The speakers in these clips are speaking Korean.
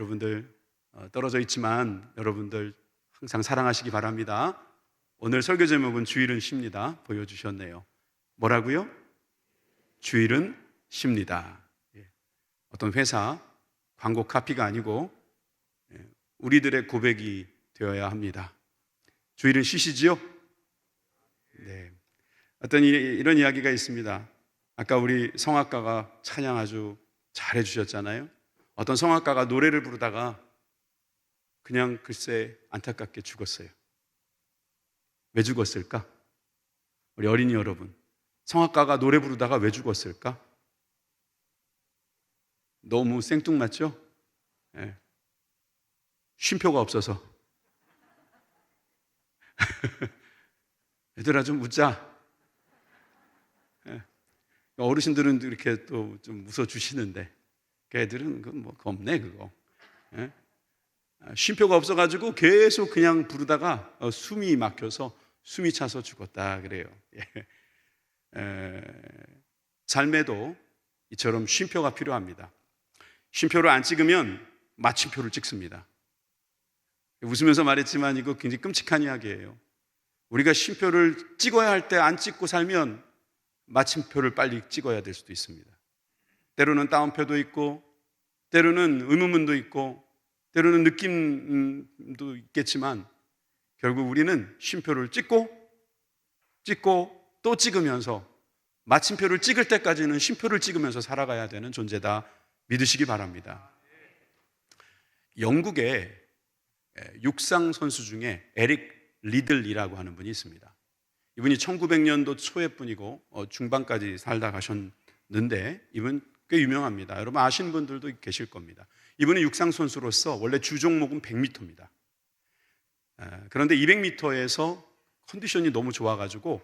여러분들 떨어져 있지만 여러분들 항상 사랑하시기 바랍니다. 오늘 설교 제목은 주일은 쉽니다. 보여주셨네요. 뭐라고요? 주일은 쉽니다. 어떤 회사 광고 카피가 아니고 우리들의 고백이 되어야 합니다. 주일은 쉬시지요? 네. 어떤 이런 이야기가 있습니다. 아까 우리 성악가가 찬양 아주 잘해 주셨잖아요. 어떤 성악가가 노래를 부르다가 그냥 글쎄 안타깝게 죽었어요. 왜 죽었을까? 우리 어린이 여러분, 성악가가 노래 부르다가 왜 죽었을까? 너무 생뚱맞죠? 네. 쉼표가 없어서. 얘들아 좀 웃자. 네. 어르신들은 이렇게 또 좀 웃어주시는데 애들은 그거 없네 그거. 네? 쉼표가 없어가지고 계속 그냥 부르다가 숨이 막혀서 숨이 차서 죽었다 그래요. 삶에도 이처럼 쉼표가 필요합니다. 쉼표를 안 찍으면 마침표를 찍습니다. 웃으면서 말했지만 이거 굉장히 끔찍한 이야기예요. 우리가 쉼표를 찍어야 할 때 안 찍고 살면 마침표를 빨리 찍어야 될 수도 있습니다. 때로는 따옴표도 있고 때로는 의문문도 있고 때로는 느낌도 있겠지만 결국 우리는 쉼표를 찍고 또 찍으면서 마침표를 찍을 때까지는 쉼표를 찍으면서 살아가야 되는 존재다 믿으시기 바랍니다. 영국의 육상 선수 중에 에릭 리들이라고 하는 분이 있습니다. 이분이 1900년도 초의 분이고 중반까지 살다 가셨는데 이분 꽤 유명합니다. 여러분 아시는 분들도 계실 겁니다. 이분은 육상 선수로서 원래 주 종목은 100m입니다. 그런데 200m에서 컨디션이 너무 좋아가지고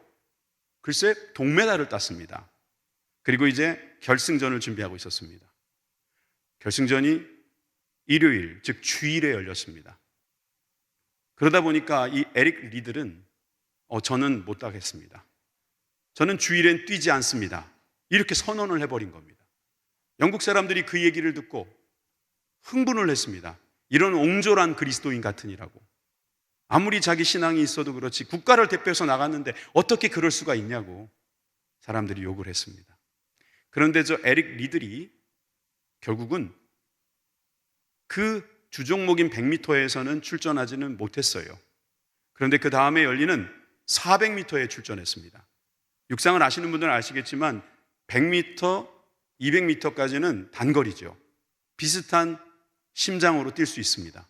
글쎄 동메달을 땄습니다. 그리고 이제 결승전을 준비하고 있었습니다. 결승전이 일요일, 즉 주일에 열렸습니다. 그러다 보니까 이 에릭 리들은 저는 못 따겠습니다. 저는 주일엔 뛰지 않습니다. 이렇게 선언을 해버린 겁니다. 영국 사람들이 그 얘기를 듣고 흥분을 했습니다. 이런 옹졸한 그리스도인 같으니라고. 아무리 자기 신앙이 있어도 그렇지 국가를 대표해서 나갔는데 어떻게 그럴 수가 있냐고 사람들이 욕을 했습니다. 그런데 저 에릭 리들이 결국은 그 주종목인 100m에서는 출전하지는 못했어요. 그런데 그 다음에 열리는 400m에 출전했습니다. 육상을 아시는 분들은 아시겠지만 100m, 200m까지는 단거리죠. 비슷한 심장으로 뛸 수 있습니다.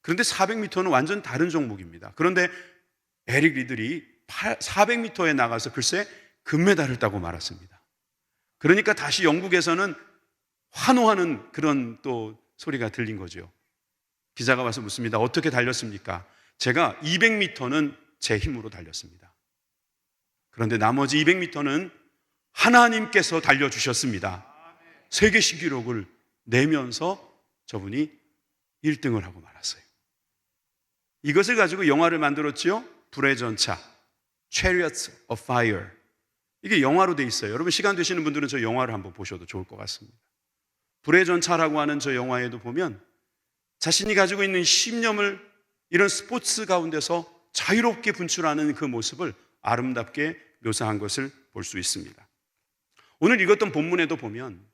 그런데 400m는 완전 다른 종목입니다. 그런데 에릭 리들이 400m에 나가서 글쎄 금메달을 따고 말았습니다. 그러니까 다시 영국에서는 환호하는 그런 또 소리가 들린 거죠. 기자가 와서 묻습니다. 어떻게 달렸습니까? 제가 200m는 제 힘으로 달렸습니다. 그런데 나머지 200m는 하나님께서 달려주셨습니다. 세계 신기록을 내면서 저분이 1등을 하고 말았어요. 이것을 가지고 영화를 만들었지요. 불의 전차, Chariots of Fire. 이게 영화로 돼 있어요. 여러분 시간 되시는 분들은 저 영화를 한번 보셔도 좋을 것 같습니다. 불의 전차라고 하는 저 영화에도 보면 자신이 가지고 있는 신념을 이런 스포츠 가운데서 자유롭게 분출하는 그 모습을 아름답게 묘사한 것을 볼 수 있습니다. 오늘 읽었던 본문에도 보면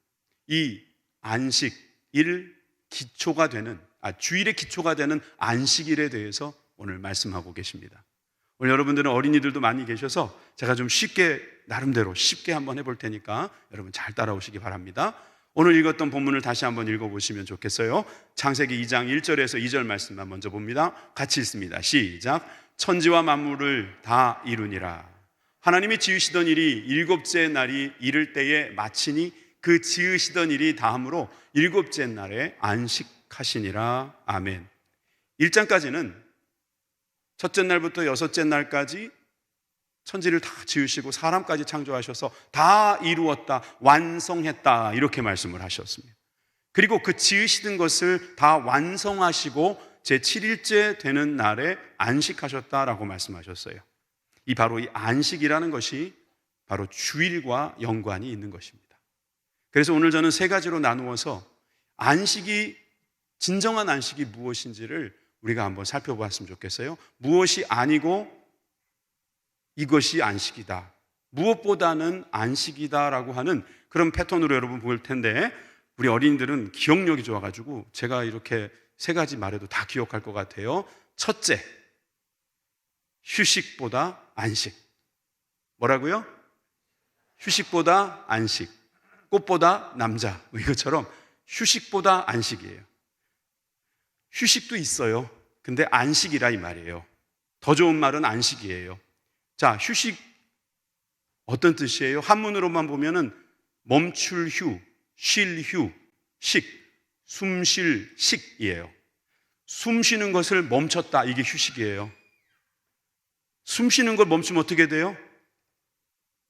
이 안식일 기초가 되는 주일의 기초가 되는 안식일에 대해서 오늘 말씀하고 계십니다. 오늘 여러분들은 어린이들도 많이 계셔서 제가 좀 쉽게 나름대로 쉽게 한번 해볼 테니까 여러분 잘 따라오시기 바랍니다. 오늘 읽었던 본문을 다시 한번 읽어보시면 좋겠어요. 창세기 2장 1절에서 2절 말씀만 먼저 봅니다. 같이 읽습니다. 시작. 천지와 만물을 다 이루니라. 하나님이 지으시던 일이 일곱째 날이 이를 때에 마치니 그 지으시던 일이 다함으로 일곱째 날에 안식하시니라. 아멘. 1장까지는 첫째 날부터 여섯째 날까지 천지를 다 지으시고 사람까지 창조하셔서 다 이루었다, 완성했다 이렇게 말씀을 하셨습니다. 그리고 그 지으시던 것을 다 완성하시고 제7일째 되는 날에 안식하셨다라고 말씀하셨어요. 바로 이 안식이라는 것이 바로 주일과 연관이 있는 것입니다. 그래서 오늘 저는 세 가지로 나누어서 안식이 진정한 안식이 무엇인지를 우리가 한번 살펴보았으면 좋겠어요. 무엇이 아니고 이것이 안식이다, 무엇보다는 안식이다라고 하는 그런 패턴으로 여러분 볼 텐데, 우리 어린이들은 기억력이 좋아가지고 제가 이렇게 세 가지 말해도 다 기억할 것 같아요. 첫째, 휴식보다 안식. 뭐라고요? 휴식보다 안식. 꽃보다 남자. 이것처럼 휴식보다 안식이에요. 휴식도 있어요. 근데 안식이라 이 말이에요. 더 좋은 말은 안식이에요. 자, 휴식 어떤 뜻이에요? 한문으로만 보면은 멈출 휴, 쉴 휴, 식, 숨 쉴 식이에요. 숨 쉬는 것을 멈췄다, 이게 휴식이에요. 숨 쉬는 걸 멈추면 어떻게 돼요?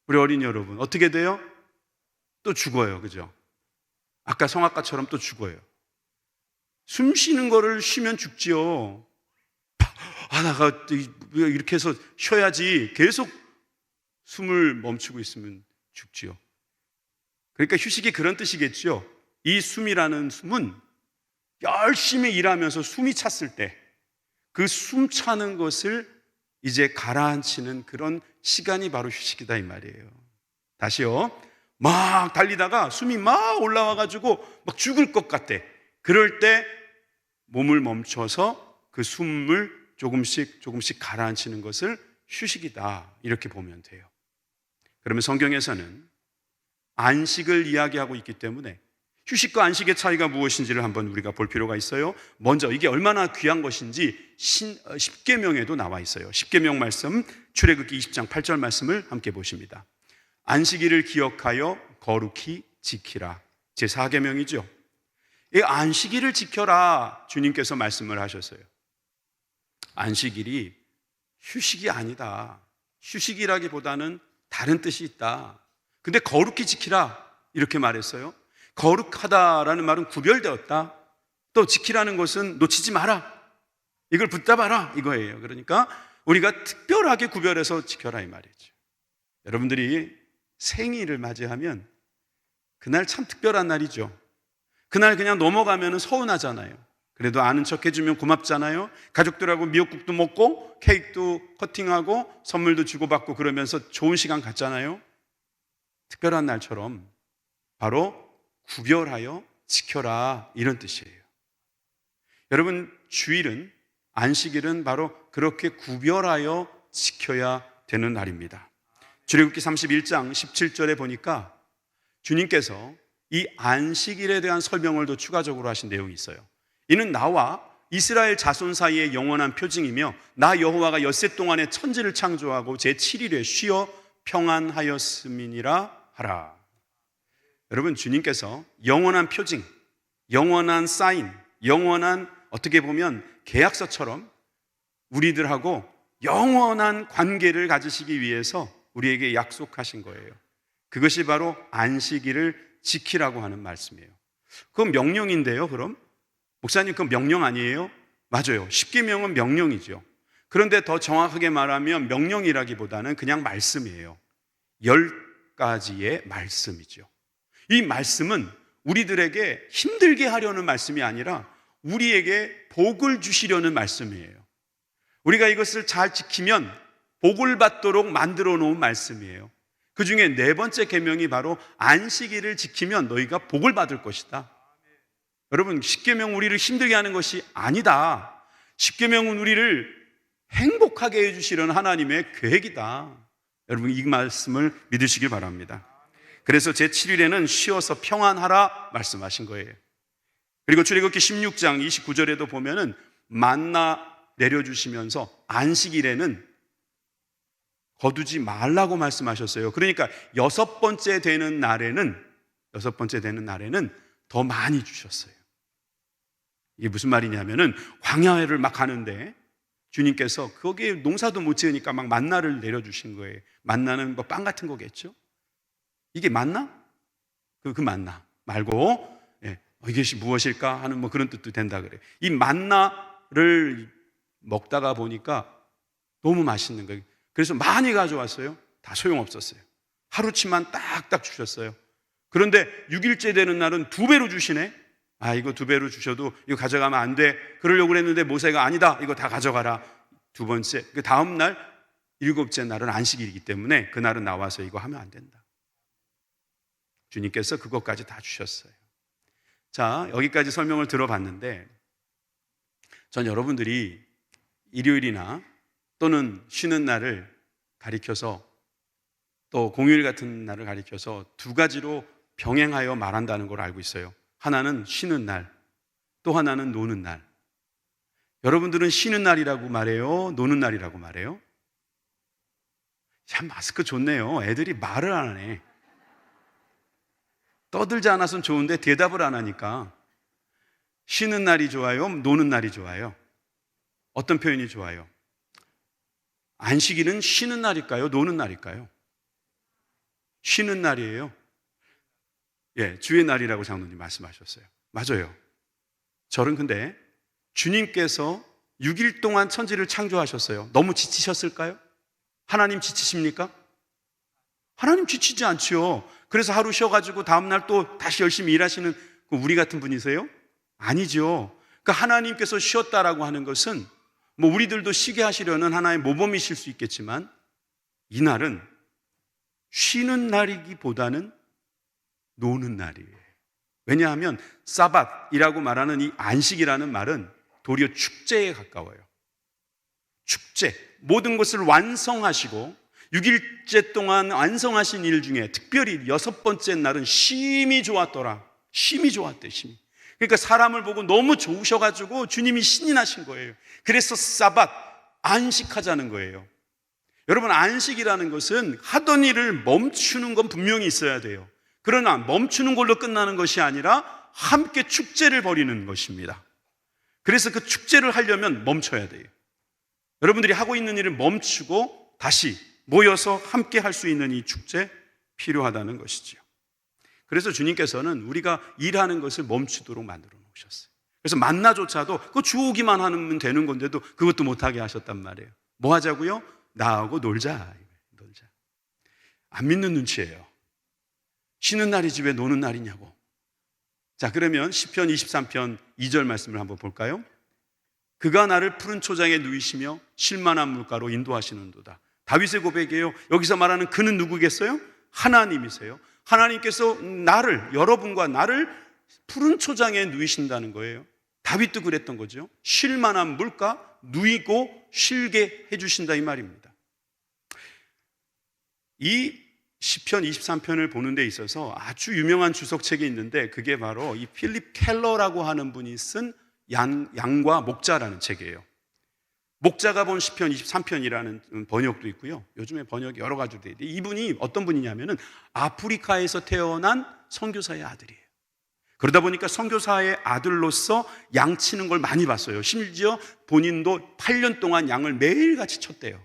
우리 어린이 여러분, 어떻게 돼요? 또 죽어요. 그죠? 아까 성악가처럼 또 죽어요. 숨 쉬는 거를 쉬면 죽지요. 나가 이렇게 해서 쉬어야지. 계속 숨을 멈추고 있으면 죽지요. 그러니까 휴식이 그런 뜻이겠죠. 이 숨이라는 숨은 열심히 일하면서 숨이 찼을 때 그 숨 차는 것을 이제 가라앉히는 그런 시간이 바로 휴식이다 이 말이에요. 다시요. 막 달리다가 숨이 막 올라와가지고 막 죽을 것 같대. 그럴 때 몸을 멈춰서 그 숨을 조금씩 가라앉히는 것을 휴식이다, 이렇게 보면 돼요. 그러면 성경에서는 안식을 이야기하고 있기 때문에 휴식과 안식의 차이가 무엇인지를 한번 우리가 볼 필요가 있어요. 먼저 이게 얼마나 귀한 것인지 십계명에도 나와 있어요. 십계명 말씀, 출애굽기 20장 8절 말씀을 함께 보십니다. 안식일을 기억하여 거룩히 지키라. 제 4계명이죠. 이 안식일을 지켜라, 주님께서 말씀을 하셨어요. 안식일이 휴식이 아니다. 휴식이라기보다는 다른 뜻이 있다. 근데 거룩히 지키라, 이렇게 말했어요. 거룩하다라는 말은 구별되었다. 또 지키라는 것은 놓치지 마라, 이걸 붙잡아라, 이거예요. 그러니까 우리가 특별하게 구별해서 지켜라, 이 말이죠. 여러분들이 생일을 맞이하면 그날 참 특별한 날이죠. 그날 그냥 넘어가면 서운하잖아요. 그래도 아는 척 해주면 고맙잖아요. 가족들하고 미역국도 먹고 케이크도 커팅하고 선물도 주고받고 그러면서 좋은 시간 갖잖아요. 특별한 날처럼 바로 구별하여 지켜라, 이런 뜻이에요. 여러분, 주일은, 안식일은 바로 그렇게 구별하여 지켜야 되는 날입니다. 출애굽기 31장 17절에 보니까 주님께서 이 안식일에 대한 설명을 더 추가적으로 하신 내용이 있어요. 이는 나와 이스라엘 자손 사이의 영원한 표징이며 나 여호와가 엿새 동안에 천지를 창조하고 제7일에 쉬어 평안하였음이니라 하라. 여러분, 주님께서 영원한 표징, 영원한 사인, 영원한, 어떻게 보면 계약서처럼 우리들하고 영원한 관계를 가지시기 위해서 우리에게 약속하신 거예요. 그것이 바로 안식일을 지키라고 하는 말씀이에요. 그건 명령인데요. 그럼 목사님, 그건 명령 아니에요? 맞아요. 십계명은 명령이죠. 그런데 더 정확하게 말하면 명령이라기보다는 그냥 말씀이에요. 10가지의 말씀이죠. 이 말씀은 우리들에게 힘들게 하려는 말씀이 아니라 우리에게 복을 주시려는 말씀이에요. 우리가 이것을 잘 지키면 복을 받도록 만들어 놓은 말씀이에요. 그 중에 네 번째 계명이 바로 안식일을 지키면 너희가 복을 받을 것이다. 여러분, 십계명 우리를 힘들게 하는 것이 아니다. 십계명은 우리를 행복하게 해주시려는 하나님의 계획이다. 여러분, 이 말씀을 믿으시길 바랍니다. 그래서 제7일에는 쉬어서 평안하라 말씀하신 거예요. 그리고 출애굽기 16장 29절에도 보면은 만나 내려주시면서 안식일에는 거두지 말라고 말씀하셨어요. 그러니까 여섯 번째 되는 날에는 더 많이 주셨어요. 이게 무슨 말이냐면은 광야를 막 가는데 주님께서 거기에 농사도 못 지으니까 막 만나를 내려주신 거예요. 만나는 뭐 빵 같은 거겠죠? 이게 만나? 그 만나 말고, 이것이 무엇일까 하는 뭐 그런 뜻도 된다 그래요. 이 만나를 먹다가 보니까 너무 맛있는 거예요. 그래서 많이 가져왔어요. 다 소용없었어요. 하루치만 딱딱 주셨어요. 그런데 6일째 되는 날은 2배로 주시네. 이거 2배로 주셔도 이거 가져가면 안 돼. 그러려고 그랬는데 모세가 아니다. 이거 다 가져가라. 두 번째, 그 다음 날 7째 날은 안식일이기 때문에 그날은 나와서 이거 하면 안 된다. 주님께서 그것까지 다 주셨어요. 자, 여기까지 설명을 들어봤는데 전 여러분들이 일요일이나 또는 쉬는 날을 가리켜서 또 공휴일 같은 날을 가리켜서 2가지로 병행하여 말한다는 걸 알고 있어요. 하나는 쉬는 날, 또 하나는 노는 날. 여러분들은 쉬는 날이라고 말해요? 노는 날이라고 말해요? 참 마스크 좋네요. 애들이 말을 안 하네. 떠들지 않아서는 좋은데 대답을 안 하니까. 쉬는 날이 좋아요? 노는 날이 좋아요? 어떤 표현이 좋아요? 안식일은 쉬는 날일까요? 노는 날일까요? 쉬는 날이에요. 예, 주의 날이라고 장로님 말씀하셨어요. 맞아요. 저는 근데 주님께서 6일 동안 천지를 창조하셨어요. 너무 지치셨을까요? 하나님 지치십니까? 하나님 지치지 않죠. 그래서 하루 쉬어가지고 다음날 또 다시 열심히 일하시는 그 우리 같은 분이세요? 아니죠. 그러니까 하나님께서 쉬었다라고 하는 것은 뭐 우리들도 쉬게 하시려는 하나의 모범이실 수 있겠지만 이 날은 쉬는 날이기보다는 노는 날이에요. 왜냐하면 사밧이라고 말하는 이 안식이라는 말은 도리어 축제에 가까워요. 축제, 모든 것을 완성하시고 6일째 동안 완성하신 일 중에 특별히 6번째 날은 심히 좋았더라. 심히 좋았대, 심히. 그러니까 사람을 보고 너무 좋으셔가지고 주님이 신이 나신 거예요. 그래서 사밧, 안식하자는 거예요. 여러분, 안식이라는 것은 하던 일을 멈추는 건 분명히 있어야 돼요. 그러나 멈추는 걸로 끝나는 것이 아니라 함께 축제를 벌이는 것입니다. 그래서 그 축제를 하려면 멈춰야 돼요. 여러분들이 하고 있는 일을 멈추고 다시 모여서 함께 할 수 있는 이 축제 필요하다는 것이죠. 그래서 주님께서는 우리가 일하는 것을 멈추도록 만들어 놓으셨어요. 그래서 만나조차도 그거 주오기만 하면 되는 건데도 그것도 못하게 하셨단 말이에요. 뭐 하자고요? 나하고 놀자. 놀자. 안 믿는 눈치예요. 쉬는 날이지 왜 노는 날이냐고. 자, 그러면 시편 23편 2절 말씀을 한번 볼까요? 그가 나를 푸른 초장에 누이시며 쉴만한 물가로 인도하시는도다. 다윗의 고백이에요. 여기서 말하는 그는 누구겠어요? 하나님이세요. 하나님께서 여러분과 나를 푸른 초장에 누이신다는 거예요. 다윗도 그랬던 거죠. 쉴만한 물가, 누이고 쉬게 해주신다 이 말입니다. 이 시편 23편을 보는 데 있어서 아주 유명한 주석책이 있는데 그게 바로 이 필립 켈러라고 하는 분이 쓴 양과 목자라는 책이에요. 목자가 본 시편 23편이라는 번역도 있고요. 요즘에 번역이 여러 가지로 돼 있는데 이분이 어떤 분이냐면은 아프리카에서 태어난 선교사의 아들이에요. 그러다 보니까 선교사의 아들로서 양 치는 걸 많이 봤어요. 심지어 본인도 8년 동안 양을 매일같이 쳤대요.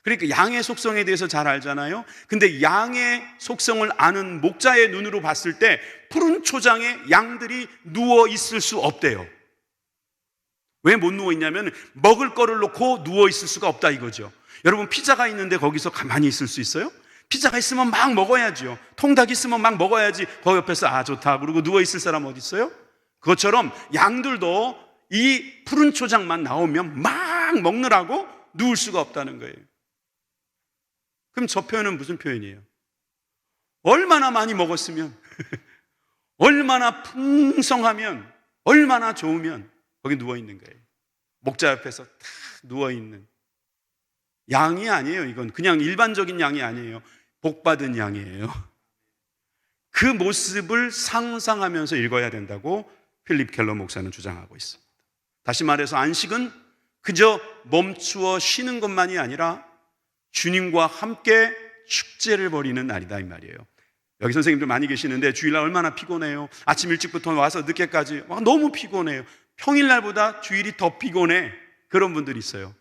그러니까 양의 속성에 대해서 잘 알잖아요. 근데 양의 속성을 아는 목자의 눈으로 봤을 때 푸른 초장에 양들이 누워 있을 수 없대요. 왜 못 누워 있냐면 먹을 거를 놓고 누워 있을 수가 없다 이거죠. 여러분, 피자가 있는데 거기서 가만히 있을 수 있어요? 피자가 있으면 막 먹어야죠. 통닭 있으면 막 먹어야지. 거기 옆에서 좋다 그러고 누워 있을 사람 어디 있어요? 그것처럼 양들도 이 푸른 초장만 나오면 막 먹느라고 누울 수가 없다는 거예요. 그럼 저 표현은 무슨 표현이에요? 얼마나 많이 먹었으면 얼마나 풍성하면 얼마나 좋으면 거기 누워있는 거예요. 목자 옆에서 탁 누워있는 양이 아니에요. 이건 그냥 일반적인 양이 아니에요. 복받은 양이에요. 그 모습을 상상하면서 읽어야 된다고 필립 켈러 목사는 주장하고 있습니다. 다시 말해서 안식은 그저 멈추어 쉬는 것만이 아니라 주님과 함께 축제를 벌이는 날이다 이 말이에요. 여기 선생님들 많이 계시는데 주일날 얼마나 피곤해요. 아침 일찍부터 와서 늦게까지 너무 피곤해요. 평일날보다 주일이 더 피곤해. 그런 분들이 있어요.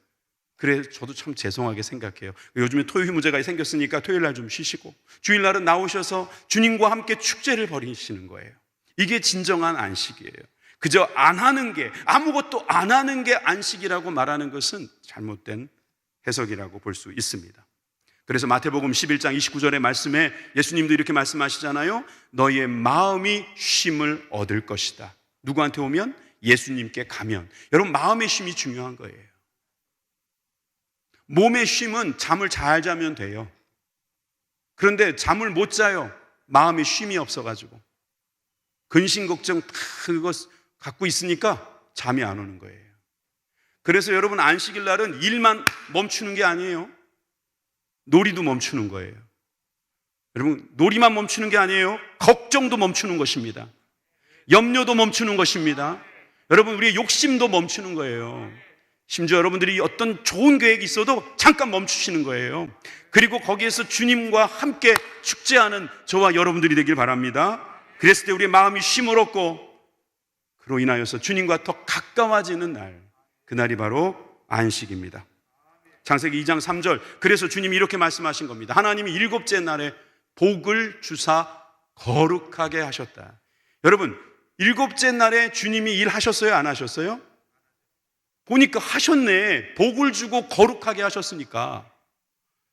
그래, 저도 참 죄송하게 생각해요. 요즘에 토요일 문제가 생겼으니까 토요일날 좀 쉬시고 주일날은 나오셔서 주님과 함께 축제를 벌이시는 거예요. 이게 진정한 안식이에요. 그저 안 하는 게, 아무것도 안 하는 게 안식이라고 말하는 것은 잘못된 해석이라고 볼 수 있습니다. 그래서 마태복음 11장 29절의 말씀에 예수님도 이렇게 말씀하시잖아요. 너희의 마음이 쉼을 얻을 것이다. 누구한테 오면? 예수님께 가면. 여러분, 마음의 쉼이 중요한 거예요. 몸의 쉼은 잠을 잘 자면 돼요. 그런데 잠을 못 자요. 마음의 쉼이 없어가지고. 근심 걱정 다 그거 갖고 있으니까 잠이 안 오는 거예요. 그래서 여러분, 안식일 날은 일만 멈추는 게 아니에요. 놀이도 멈추는 거예요. 여러분, 놀이만 멈추는 게 아니에요. 걱정도 멈추는 것입니다. 염려도 멈추는 것입니다. 여러분, 우리의 욕심도 멈추는 거예요. 심지어 여러분들이 어떤 좋은 계획이 있어도 잠깐 멈추시는 거예요. 그리고 거기에서 주님과 함께 축제하는 저와 여러분들이 되길 바랍니다. 그랬을 때 우리의 마음이 쉼을 얻고 그로 인하여서 주님과 더 가까워지는 날, 그날이 바로 안식입니다. 창세기 2장 3절, 그래서 주님이 이렇게 말씀하신 겁니다. 하나님이 일곱째 날에 복을 주사 거룩하게 하셨다. 여러분, 일곱째 날에 주님이 일하셨어요? 안 하셨어요? 보니까 하셨네. 복을 주고 거룩하게 하셨으니까.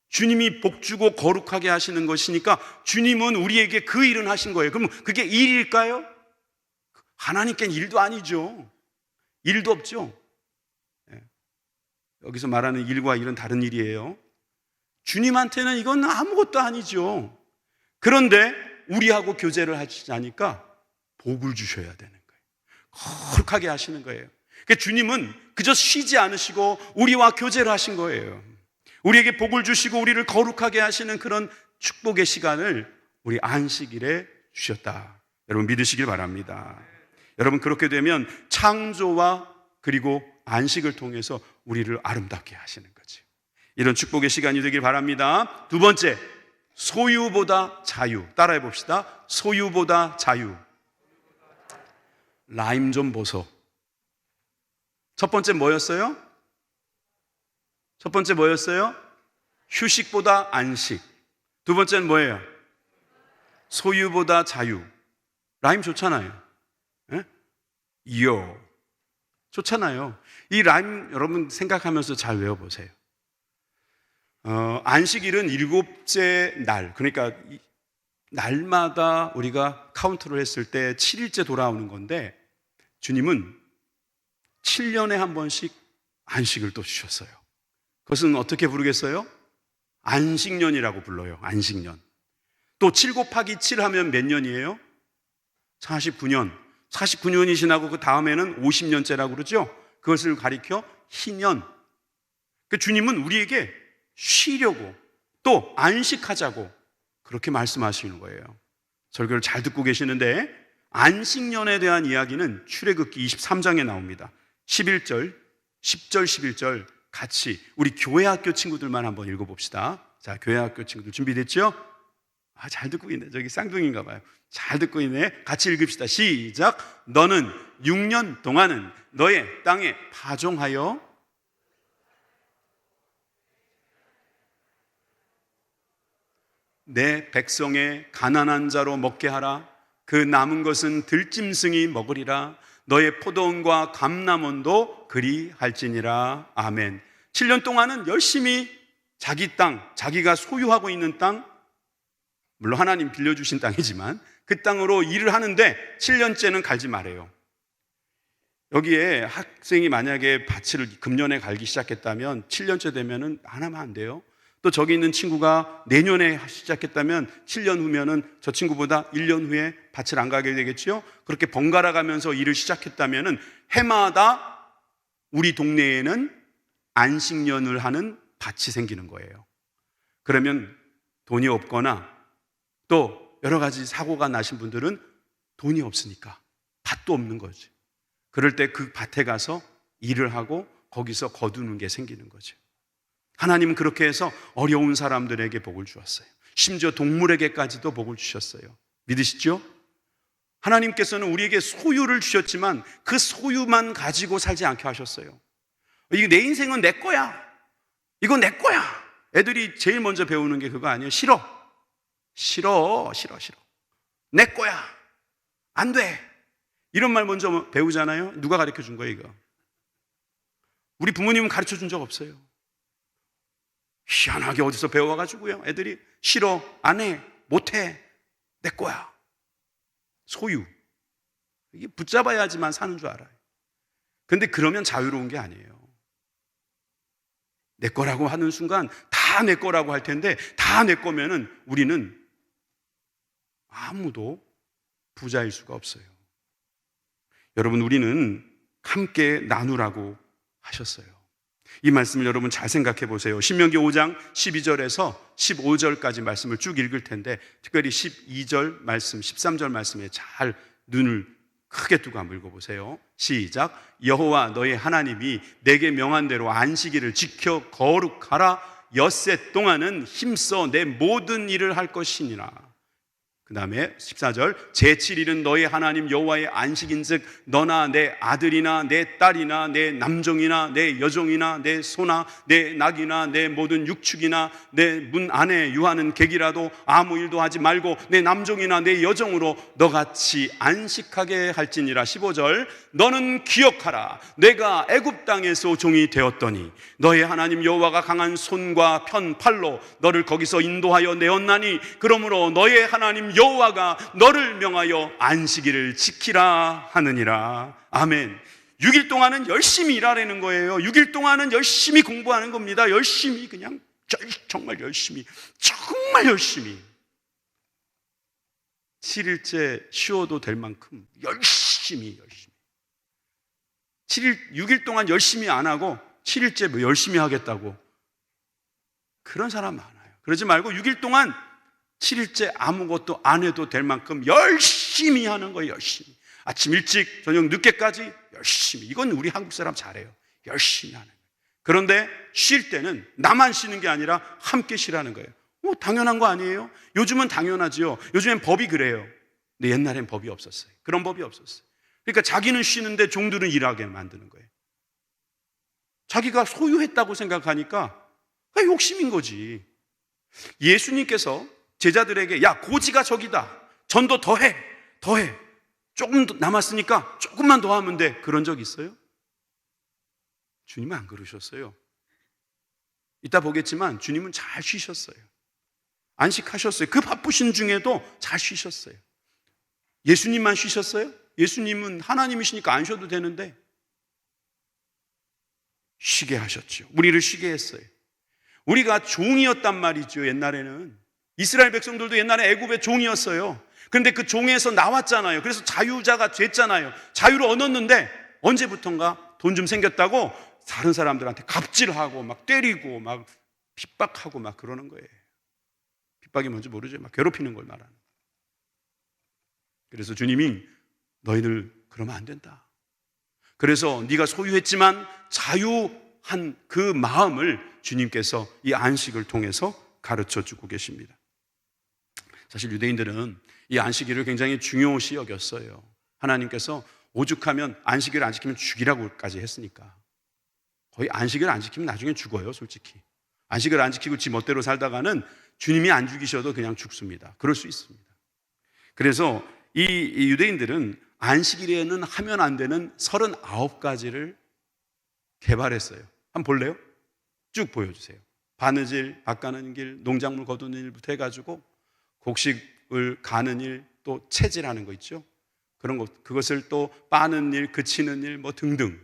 주님이 복 주고 거룩하게 하시는 것이니까 주님은 우리에게 그 일은 하신 거예요. 그럼 그게 일일까요? 하나님께는 일도 아니죠. 일도 없죠. 여기서 말하는 일과 일은 다른 일이에요. 주님한테는 이건 아무것도 아니죠. 그런데 우리하고 교제를 하시자니까 복을 주셔야 되는 거예요. 거룩하게 하시는 거예요. 그러니까 주님은 그저 쉬지 않으시고 우리와 교제를 하신 거예요. 우리에게 복을 주시고 우리를 거룩하게 하시는 그런 축복의 시간을 우리 안식일에 주셨다. 여러분, 믿으시길 바랍니다. 여러분, 그렇게 되면 창조와 그리고 안식을 통해서 우리를 아름답게 하시는 거죠. 이런 축복의 시간이 되길 바랍니다. 두 번째, 소유보다 자유. 따라해 봅시다. 소유보다 자유. 라임 좀 보소. 첫 번째 뭐였어요? 첫 번째 뭐였어요? 휴식보다 안식. 두 번째는 뭐예요? 소유보다 자유. 라임 좋잖아요. 예? 요. 좋잖아요. 이 라임 여러분 생각하면서 잘 외워보세요. 안식일은 일곱째 날, 그러니까 날마다 우리가 카운트를 했을 때 7일째 돌아오는 건데 주님은 7년에 한 번씩 안식을 또 주셨어요. 그것은 어떻게 부르겠어요? 안식년이라고 불러요. 안식년. 또 7 곱하기 7 하면 몇 년이에요? 49년. 49년이 지나고 그 다음에는 50년째라고 그러죠. 그것을 가리켜 희년. 그 주님은 우리에게 쉬려고 또 안식하자고 그렇게 말씀하시는 거예요. 설교를 잘 듣고 계시는데 안식년에 대한 이야기는 출애굽기 23장에 나옵니다. 11절, 10절, 11절 같이 우리 교회학교 친구들만 한번 읽어봅시다. 자, 교회학교 친구들 준비됐죠? 잘 듣고 있네. 저기 쌍둥이인가 봐요. 잘 듣고 있네. 같이 읽읍시다. 시작. 너는 6년 동안은 너의 땅에 파종하여 내 백성의 가난한 자로 먹게 하라. 그 남은 것은 들짐승이 먹으리라. 너의 포도원과 감람원도 그리 할지니라. 아멘. 7년 동안은 열심히 자기 땅, 자기가 소유하고 있는 땅, 물론 하나님 빌려주신 땅이지만 그 땅으로 일을 하는데 7년째는 갈지 말아요. 여기에 학생이 만약에 밭을 금년에 갈기 시작했다면 7년째 되면은 안 하면 안 돼요. 또 저기 있는 친구가 내년에 시작했다면 7년 후면은 저 친구보다 1년 후에 밭을 안 가게 되겠죠. 그렇게 번갈아 가면서 일을 시작했다면은 해마다 우리 동네에는 안식년을 하는 밭이 생기는 거예요. 그러면 돈이 없거나 또 여러 가지 사고가 나신 분들은 돈이 없으니까 밭도 없는 거지. 그럴 때 그 밭에 가서 일을 하고 거기서 거두는 게 생기는 거죠. 하나님은 그렇게 해서 어려운 사람들에게 복을 주었어요. 심지어 동물에게까지도 복을 주셨어요. 믿으시죠? 하나님께서는 우리에게 소유를 주셨지만 그 소유만 가지고 살지 않게 하셨어요. 이게 내 인생은 내 거야. 이거 내 거야. 애들이 제일 먼저 배우는 게 그거 아니에요? 싫어. 내 거야. 안 돼. 이런 말 먼저 배우잖아요. 누가 가르쳐 준 거예요, 이거? 우리 부모님은 가르쳐 준 적 없어요. 희한하게 어디서 배워가지고요. 애들이 싫어, 안 해, 못 해, 내 거야. 소유. 이게 붙잡아야지만 사는 줄 알아요. 근데 그러면 자유로운 게 아니에요. 내 거라고 하는 순간 다 내 거라고 할 텐데, 다 내 거면은 우리는 아무도 부자일 수가 없어요. 여러분, 우리는 함께 나누라고 하셨어요. 이 말씀을 여러분 잘 생각해 보세요. 신명기 5장 12절에서 15절까지 말씀을 쭉 읽을 텐데, 특별히 12절 말씀, 13절 말씀에 잘 눈을 크게 두고 한번 읽어보세요. 시작. 여호와 너의 하나님이 내게 명한 대로 안식일을 지켜 거룩하라. 엿새 동안은 힘써 내 모든 일을 할 것이니라. 그 다음에 14절, 제7일은 너의 하나님 여호와의 안식인즉 너나 내 아들이나 내 딸이나 내 남종이나 내 여종이나 내 소나 내 낙이나 내 모든 육축이나 내 문 안에 유하는 객이라도 아무 일도 하지 말고 내 남종이나 내 여종으로 너같이 안식하게 할지니라. 15절, 너는 기억하라. 내가 애굽 땅에서 종이 되었더니 너의 하나님 여호와가 강한 손과 편 팔로 너를 거기서 인도하여 내었나니 그러므로 너의 하나님 여호와가 너를 명하여 안식일을 지키라 하느니라. 아멘. 6일 동안은 열심히 일하라는 거예요. 6일 동안은 열심히 공부하는 겁니다. 열심히, 그냥 정말 열심히, 정말 열심히. 7일째 쉬어도 될 만큼 열심히 6일 동안 열심히 안 하고 7일째 뭐 열심히 하겠다고, 그런 사람 많아요. 그러지 말고 6일 동안 7일째 아무것도 안 해도 될 만큼 열심히 하는 거예요. 열심히. 아침 일찍 저녁 늦게까지 열심히. 이건 우리 한국 사람 잘해요. 열심히 하는 거예요. 그런데 쉴 때는 나만 쉬는 게 아니라 함께 쉬라는 거예요. 당연한 거 아니에요? 요즘은 당연하지요. 요즘엔 법이 그래요. 근데 옛날엔 법이 없었어요. 그런 법이 없었어요. 그러니까 자기는 쉬는데 종들은 일하게 만드는 거예요. 자기가 소유했다고 생각하니까 욕심인 거지. 예수님께서 제자들에게 야, 고지가 저기다, 전도 더해 조금 남았으니까 조금만 더 하면 돼, 그런 적 있어요? 주님은 안 그러셨어요. 이따 보겠지만 주님은 잘 쉬셨어요. 안식하셨어요. 그 바쁘신 중에도 잘 쉬셨어요. 예수님만 쉬셨어요? 예수님은 하나님이시니까 안 쉬어도 되는데 쉬게 하셨죠. 우리를 쉬게 했어요. 우리가 종이었단 말이죠. 옛날에는 이스라엘 백성들도 옛날에 애굽의 종이었어요. 그런데 그 종에서 나왔잖아요. 그래서 자유자가 됐잖아요. 자유를 얻었는데 언제부턴가 돈 좀 생겼다고 다른 사람들한테 갑질하고 막 때리고 막 핍박하고 막 그러는 거예요. 핍박이 뭔지 모르죠. 막 괴롭히는 걸 말하는. 그래서 주님이 너희들 그러면 안 된다. 그래서 네가 소유했지만 자유한 그 마음을 주님께서 이 안식을 통해서 가르쳐 주고 계십니다. 사실 유대인들은 이 안식일을 굉장히 중요시 여겼어요. 하나님께서 오죽하면 안식일을 안 지키면 죽이라고까지 했으니까. 거의 안식일을 안 지키면 나중에 죽어요, 솔직히. 안식을 안 지키고 지 멋대로 살다가는 주님이 안 죽이셔도 그냥 죽습니다. 그럴 수 있습니다. 그래서 이 유대인들은 안식일에는 하면 안 되는 39가지를 개발했어요. 한번 볼래요? 쭉 보여주세요. 바느질, 밭 가는 길, 농작물 거두는 일부터 해가지고 곡식을 가는 일, 또 채질하는 거 있죠. 그런 것, 그것을 또 빠는 일, 그치는 일, 뭐 등등.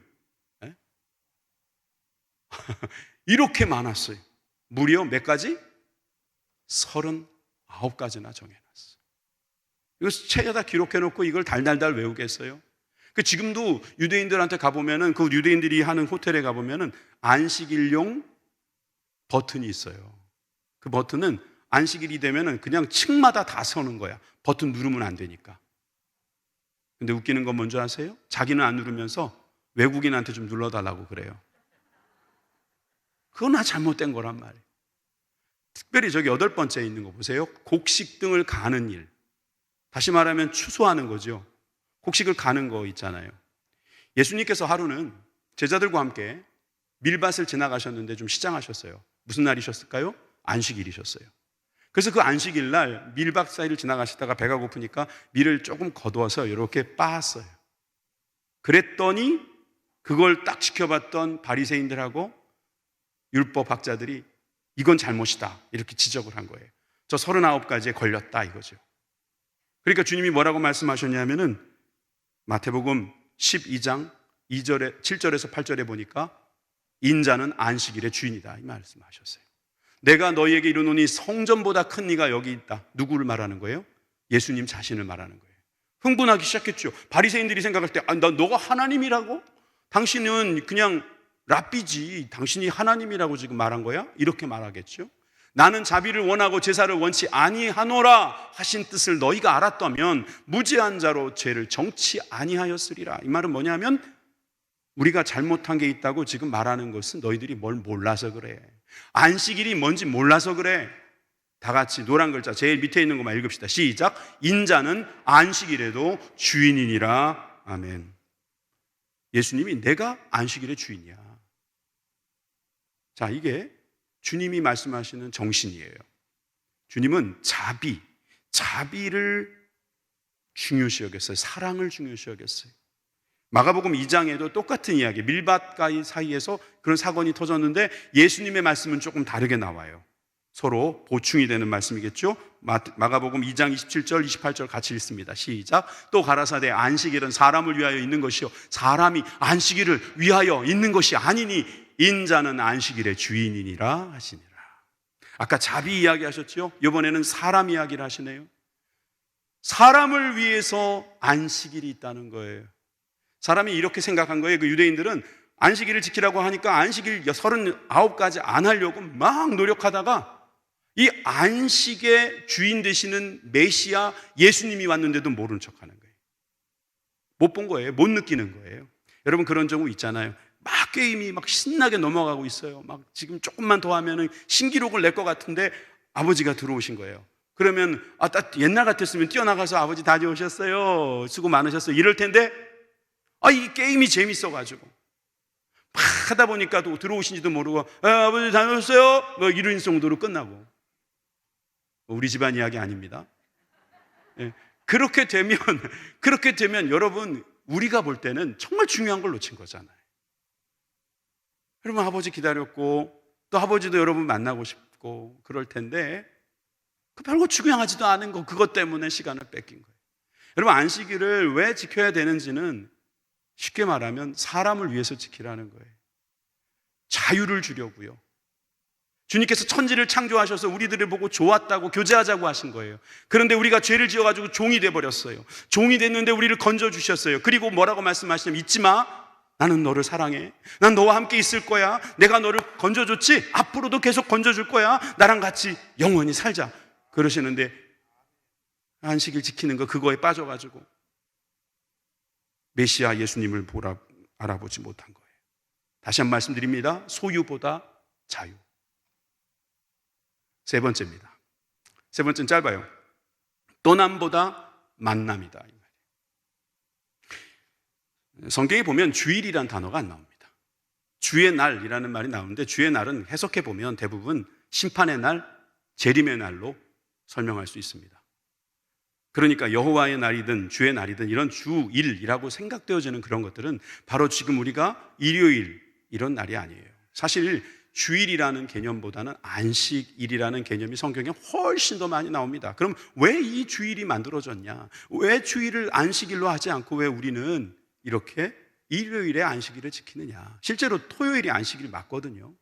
이렇게 많았어요. 무려 몇 가지? 39가지나 정해놨어요. 이거 책에다 기록해놓고 이걸 달달달 외우겠어요? 지금도 유대인들한테 가보면은, 그 유대인들이 하는 호텔에 가보면은 안식일용 버튼이 있어요. 그 버튼은 안식일이 되면은 그냥 층마다 다 서는 거야. 버튼 누르면 안 되니까. 근데 웃기는 건 뭔지 아세요? 자기는 안 누르면서 외국인한테 좀 눌러달라고 그래요. 그건 다 잘못된 거란 말이에요. 특별히 저기 8번째에 있는 거 보세요. 곡식 등을 가는 일. 다시 말하면 추수하는 거죠. 곡식을 가는 거 있잖아요. 예수님께서 하루는 제자들과 함께 밀밭을 지나가셨는데 좀 시장하셨어요. 무슨 날이셨을까요? 안식일이셨어요. 그래서 그 안식일 날 밀밭 사이를 지나가시다가 배가 고프니까 밀을 조금 거두어서 이렇게 빻았어요. 그랬더니 그걸 딱 지켜봤던 바리새인들하고 율법학자들이 이건 잘못이다 이렇게 지적을 한 거예요. 저 39가지에 걸렸다 이거죠. 그러니까 주님이 뭐라고 말씀하셨냐면은 마태복음 12장 2절에 7절에서 8절에 보니까 인자는 안식일의 주인이다 이 말씀하셨어요. 내가 너희에게 이르노니 성전보다 큰 이가 여기 있다. 누구를 말하는 거예요? 예수님 자신을 말하는 거예요. 흥분하기 시작했죠. 바리새인들이 생각할 때 너가 하나님이라고? 당신은 그냥 랍비지, 당신이 하나님이라고 지금 말한 거야? 이렇게 말하겠죠. 나는 자비를 원하고 제사를 원치 아니하노라 하신 뜻을 너희가 알았다면 무죄한 자로 죄를 정치 아니하였으리라. 이 말은 뭐냐면 우리가 잘못한 게 있다고 지금 말하는 것은 너희들이 뭘 몰라서 그래. 안식일이 뭔지 몰라서 그래. 다 같이 노란 글자 제일 밑에 있는 것만 읽읍시다. 시작. 인자는 안식일에도 주인이니라. 아멘. 예수님이 내가 안식일의 주인이야. 자, 이게 주님이 말씀하시는 정신이에요. 주님은 자비를 중요시 여겼어요. 사랑을 중요시 여겼어요. 마가복음 2장에도 똑같은 이야기, 밀밭가이 사이에서 그런 사건이 터졌는데 예수님의 말씀은 조금 다르게 나와요. 서로 보충이 되는 말씀이겠죠. 마가복음 2장 27절 28절 같이 읽습니다. 시작. 또 가라사대 안식일은 사람을 위하여 있는 것이요 사람이 안식일을 위하여 있는 것이 아니니 인자는 안식일의 주인이니라 하시니라. 아까 자비 이야기 하셨죠? 이번에는 사람 이야기를 하시네요. 사람을 위해서 안식일이 있다는 거예요. 사람이 이렇게 생각한 거예요. 그 유대인들은 안식일을 지키라고 하니까 안식일 39가지 안 하려고 막 노력하다가 이 안식의 주인 되시는 메시아 예수님이 왔는데도 모른 척하는 거예요. 못 본 거예요. 못 느끼는 거예요. 여러분 그런 경우 있잖아요. 막 게임이 막 신나게 넘어가고 있어요. 막 지금 조금만 더 하면은 신기록을 낼 것 같은데 아버지가 들어오신 거예요. 그러면 딱 옛날 같았으면 뛰어나가서 아버지 다녀오셨어요. 수고 많으셨어요. 이럴 텐데 이 게임이 재밌어가지고 막 하다 보니까 또 들어오신지도 모르고 아버지 다녀오셨어요? 뭐 이런 정도로 끝나고. 우리 집안 이야기 아닙니다. 그렇게 되면 여러분 우리가 볼 때는 정말 중요한 걸 놓친 거잖아요. 여러분 아버지 기다렸고 또 아버지도 여러분 만나고 싶고 그럴 텐데 그 별거 중요하지도 않은 거 그것 때문에 시간을 뺏긴 거예요. 여러분 안식일을 왜 지켜야 되는지는 쉽게 말하면 사람을 위해서 지키라는 거예요. 자유를 주려고요. 주님께서 천지를 창조하셔서 우리들을 보고 좋았다고 교제하자고 하신 거예요. 그런데 우리가 죄를 지어가지고 종이 돼버렸어요. 종이 됐는데 우리를 건져주셨어요. 그리고 뭐라고 말씀하시냐면 잊지 마. 나는 너를 사랑해. 난 너와 함께 있을 거야. 내가 너를 건져줬지? 앞으로도 계속 건져줄 거야. 나랑 같이 영원히 살자. 그러시는데 안식일 지키는 거 그거에 빠져가지고 메시아 예수님을 알아보지 못한 거예요. 다시 한 번 말씀드립니다. 소유보다 자유. 세 번째입니다. 세 번째는 짧아요. 떠남보다 만남이다. 성경에 보면 주일이라는 단어가 안 나옵니다. 주의 날이라는 말이 나오는데 주의 날은 해석해 보면 대부분 심판의 날, 재림의 날로 설명할 수 있습니다. 그러니까 여호와의 날이든 주의 날이든 이런 주일이라고 생각되어지는 그런 것들은 바로 지금 우리가 일요일 이런 날이 아니에요. 사실 주일이라는 개념보다는 안식일이라는 개념이 성경에 훨씬 더 많이 나옵니다. 그럼 왜 이 주일이 만들어졌냐? 왜 주일을 안식일로 하지 않고 왜 우리는 이렇게 일요일에 안식일을 지키느냐? 실제로 토요일이 안식일이 맞거든요.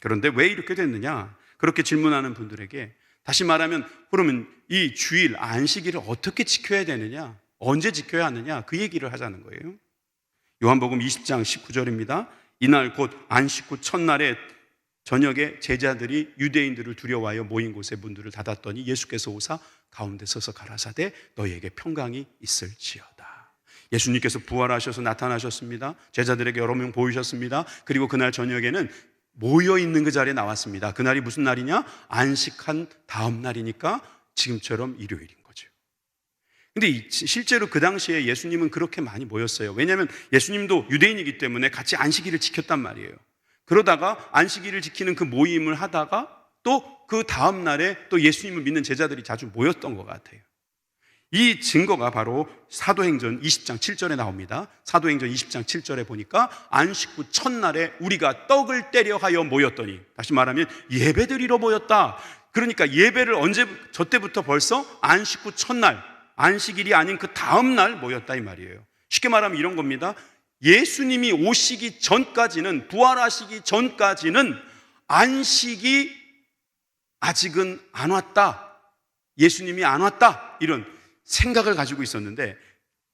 그런데 왜 이렇게 됐느냐? 그렇게 질문하는 분들에게 다시 말하면 그러면 이 주일 안식일을 어떻게 지켜야 되느냐? 언제 지켜야 하느냐? 그 얘기를 하자는 거예요. 요한복음 20장 19절입니다. 이날 곧 안식 후 첫날에 저녁에 제자들이 유대인들을 두려워하여 모인 곳에 문들을 닫았더니 예수께서 오사 가운데 서서 가라사대 너희에게 평강이 있을지어다. 예수님께서 부활하셔서 나타나셨습니다. 제자들에게 여러 명 보이셨습니다. 그리고 그날 저녁에는 모여있는 그 자리에 나왔습니다. 그날이 무슨 날이냐? 안식한 다음 날이니까 지금처럼 일요일인 거죠. 근데 실제로 그 당시에 예수님은 그렇게 많이 모였어요. 왜냐하면 예수님도 유대인이기 때문에 같이 안식일을 지켰단 말이에요. 그러다가 안식일을 지키는 그 모임을 하다가 또 그 다음 날에 또 예수님을 믿는 제자들이 자주 모였던 것 같아요. 이 증거가 바로 사도행전 20장 7절에 나옵니다. 사도행전 20장 7절에 보니까 안식 후 첫날에 우리가 떡을 떼려 하여 모였더니, 다시 말하면 예배드리러 모였다. 그러니까 예배를 저 때부터 벌써 안식 후 첫날 안식일이 아닌 그 다음 날 모였다 이 말이에요. 쉽게 말하면 이런 겁니다. 예수님이 오시기 전까지는, 부활하시기 전까지는 안식이 아직은 안 왔다, 예수님이 안 왔다, 이런 생각을 가지고 있었는데,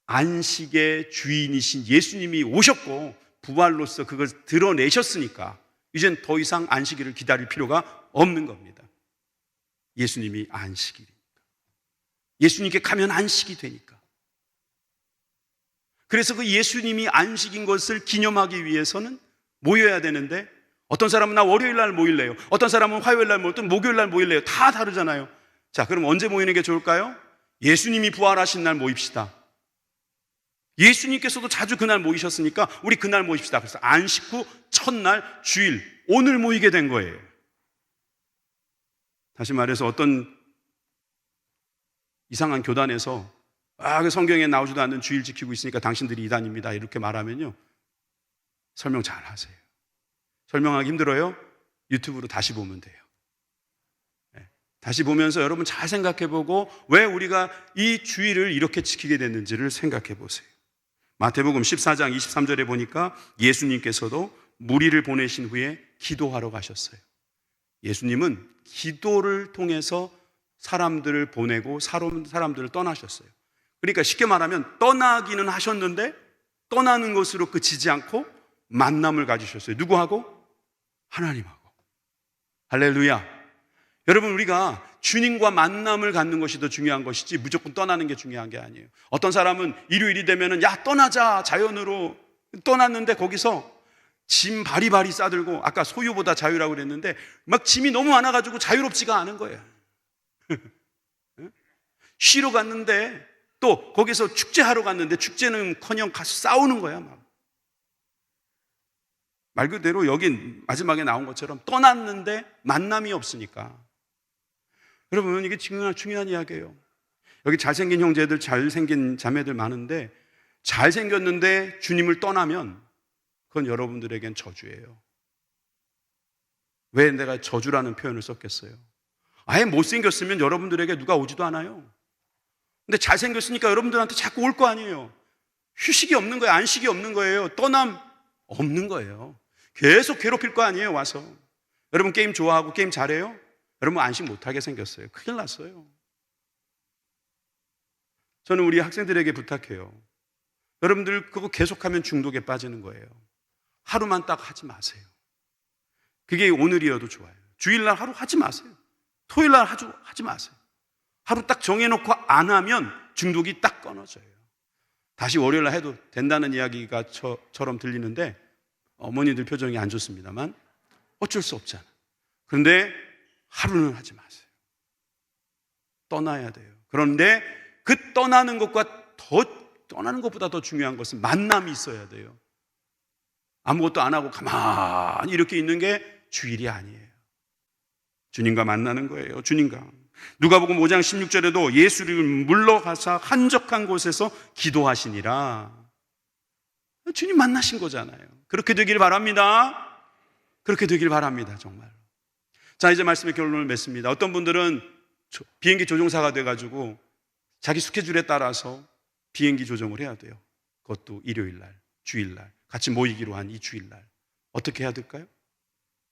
안식의 주인이신 예수님이 오셨고 부활로서 그걸 드러내셨으니까 이젠 더 이상 안식일을 기다릴 필요가 없는 겁니다. 예수님이 안식일이니까, 예수님께 가면 안식이 되니까. 그래서 그 예수님이 안식인 것을 기념하기 위해서는 모여야 되는데, 어떤 사람은 나 월요일 날 모일래요, 어떤 사람은 화요일 날 모일래요, 어떤 목요일 날 모일래요. 다 다르잖아요. 자, 그럼 언제 모이는 게 좋을까요? 예수님이 부활하신 날 모입시다. 예수님께서도 자주 그날 모이셨으니까 우리 그날 모입시다. 그래서 안식 후 첫날 주일, 오늘 모이게 된 거예요. 다시 말해서 어떤 이상한 교단에서 그 성경에 나오지도 않는 주일 지키고 있으니까 당신들이 이단입니다, 이렇게 말하면요, 설명 잘 하세요. 설명하기 힘들어요? 유튜브로 다시 보면 돼요. 다시 보면서 여러분 잘 생각해보고 왜 우리가 이 주일을 이렇게 지키게 됐는지를 생각해 보세요. 마태복음 14장 23절에 보니까 예수님께서도 무리를 보내신 후에 기도하러 가셨어요. 예수님은 기도를 통해서 사람들을 보내고 사람들을 떠나셨어요. 그러니까 쉽게 말하면 떠나기는 하셨는데 떠나는 것으로 그치지 않고 만남을 가지셨어요. 누구하고? 하나님하고. 할렐루야. 여러분, 우리가 주님과 만남을 갖는 것이 더 중요한 것이지 무조건 떠나는 게 중요한 게 아니에요. 어떤 사람은 일요일이 되면은 야 떠나자, 자연으로 떠났는데 거기서 짐 바리바리 싸들고, 아까 소유보다 자유라고 그랬는데 막 짐이 너무 많아가지고 자유롭지가 않은 거예요. 쉬러 갔는데 또 거기서 축제하러 갔는데 축제는커녕 가서 싸우는 거야. 말 그대로 여기 마지막에 나온 것처럼 떠났는데 만남이 없으니까. 여러분, 이게 중요한 이야기예요. 여기 잘생긴 형제들, 잘생긴 자매들 많은데 잘생겼는데 주님을 떠나면 그건 여러분들에겐 저주예요. 왜 내가 저주라는 표현을 썼겠어요? 아예 못생겼으면 여러분들에게 누가 오지도 않아요. 근데 잘생겼으니까 여러분들한테 자꾸 올 거 아니에요. 휴식이 없는 거예요. 안식이 없는 거예요. 떠남 없는 거예요. 계속 괴롭힐 거 아니에요, 와서. 여러분 게임 좋아하고 게임 잘해요? 여러분 안식 못하게 생겼어요. 큰일 났어요. 저는 우리 학생들에게 부탁해요. 여러분들 그거 계속하면 중독에 빠지는 거예요. 하루만 딱 하지 마세요. 그게 오늘이어도 좋아요. 주일날 하루 하지 마세요. 토요일날 하지 마세요. 하루 딱 정해놓고 안 하면 중독이 딱 끊어져요. 다시 월요일날 해도 된다는 이야기가 처럼 들리는데 어머니들 표정이 안 좋습니다만 어쩔 수 없잖아. 그런데 하루는 하지 마세요. 떠나야 돼요. 그런데 그 떠나는 것보다 더 중요한 것은 만남이 있어야 돼요. 아무것도 안 하고 가만히 이렇게 있는 게 주일이 아니에요. 주님과 만나는 거예요. 주님과. 누가복음 5장 16절에도 예수를 물러가사 한적한 곳에서 기도하시니라. 주님 만나신 거잖아요. 그렇게 되길 바랍니다. 그렇게 되길 바랍니다. 정말. 자, 이제 말씀의 결론을 맺습니다. 어떤 분들은 비행기 조종사가 돼가지고 자기 스케줄에 따라서 비행기 조정을 해야 돼요. 그것도 일요일날, 주일날 같이 모이기로 한 이 주일날 어떻게 해야 될까요?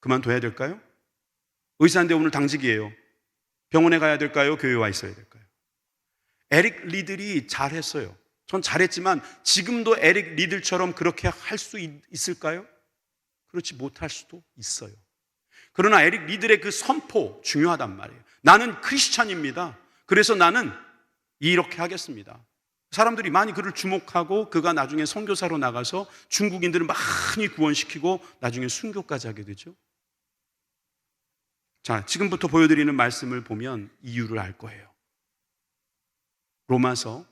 그만둬야 될까요? 의사인데 오늘 당직이에요. 병원에 가야 될까요? 교회에 와 있어야 될까요? 에릭 리들이 잘했어요. 전 잘했지만 지금도 에릭 리들처럼 그렇게 할 수 있을까요? 그렇지 못할 수도 있어요. 그러나 에릭 리들의 그 선포 중요하단 말이에요. 나는 크리스찬입니다. 그래서 나는 이렇게 하겠습니다. 사람들이 많이 그를 주목하고 그가 나중에 선교사로 나가서 중국인들을 많이 구원시키고 나중에 순교까지 하게 되죠. 자, 지금부터 보여드리는 말씀을 보면 이유를 알 거예요. 로마서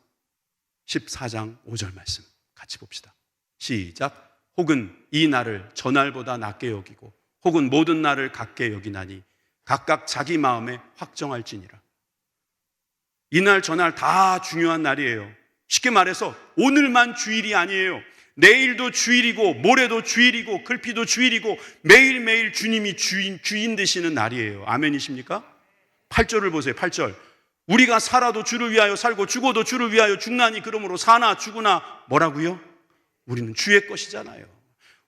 14장 5절 말씀 같이 봅시다. 시작. 혹은 이 날을 저날보다 낮게 여기고 혹은 모든 날을 같게 여기나니 각각 자기 마음에 확정할지니라. 이날 저날 다 중요한 날이에요. 쉽게 말해서 오늘만 주일이 아니에요. 내일도 주일이고 모레도 주일이고 글피도 주일이고 매일매일 주님이 주인 되시는 날이에요. 아멘이십니까? 8절을 보세요. 8절. 우리가 살아도 주를 위하여 살고 죽어도 주를 위하여 죽나니 그러므로 사나 죽으나 뭐라고요? 우리는 주의 것이잖아요.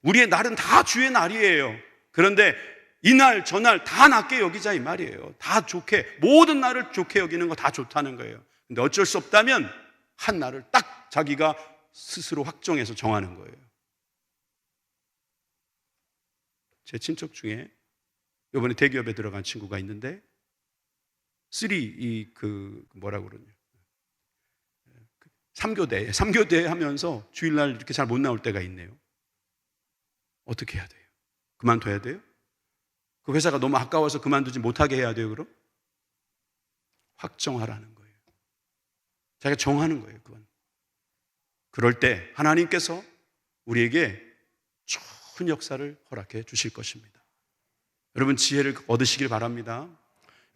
우리의 날은 다 주의 날이에요. 그런데 이날 저날 다 낫게 여기자 이 말이에요. 다 좋게, 모든 날을 좋게 여기는 거 다 좋다는 거예요. 근데 어쩔 수 없다면 한 날을 딱 자기가 스스로 확정해서 정하는 거예요. 제 친척 중에 이번에 대기업에 들어간 친구가 있는데 뭐라고 그러냐, 3교대 하면서 주일날 이렇게 잘 못 나올 때가 있네요. 어떻게 해야 돼요? 그만둬야 돼요? 그 회사가 너무 아까워서 그만두지 못하게 해야 돼요, 그럼? 확정하라는 거예요. 자기가 정하는 거예요, 그건. 그럴 때 하나님께서 우리에게 좋은 역사를 허락해 주실 것입니다. 여러분, 지혜를 얻으시길 바랍니다.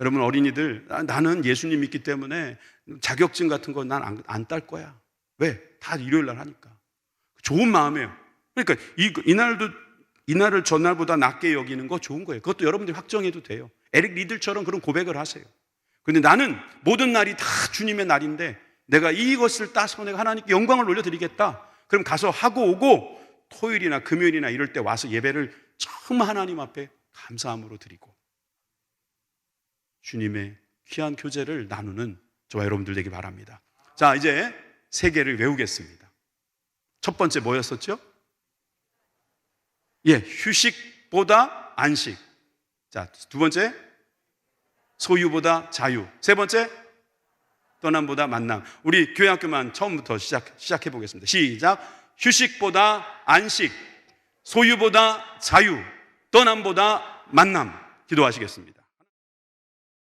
여러분, 어린이들, 나는 예수님 믿기 때문에 자격증 같은 거 난 안 딸 거야. 왜? 다 일요일 날 하니까. 좋은 마음이에요. 그러니까 이날을 전날보다 낮게 여기는 거 좋은 거예요. 그것도 여러분들이 확정해도 돼요. 에릭 리들처럼 그런 고백을 하세요. 그런데 나는 모든 날이 다 주님의 날인데 내가 이것을 따서 내가 하나님께 영광을 올려드리겠다. 그럼 가서 하고 오고 토요일이나 금요일이나 이럴 때 와서 예배를 처음 하나님 앞에 감사함으로 드리고 주님의 귀한 교제를 나누는 저와 여러분들 되기 바랍니다. 자, 이제 세 개를 외우겠습니다. 첫 번째 뭐였었죠? 휴식보다 안식. 자, 두 번째 소유보다 자유. 세 번째 떠남보다 만남. 우리 교회학교만 처음부터 시작해 보겠습니다. 시작. 휴식보다 안식, 소유보다 자유, 떠남보다 만남. 기도하시겠습니다.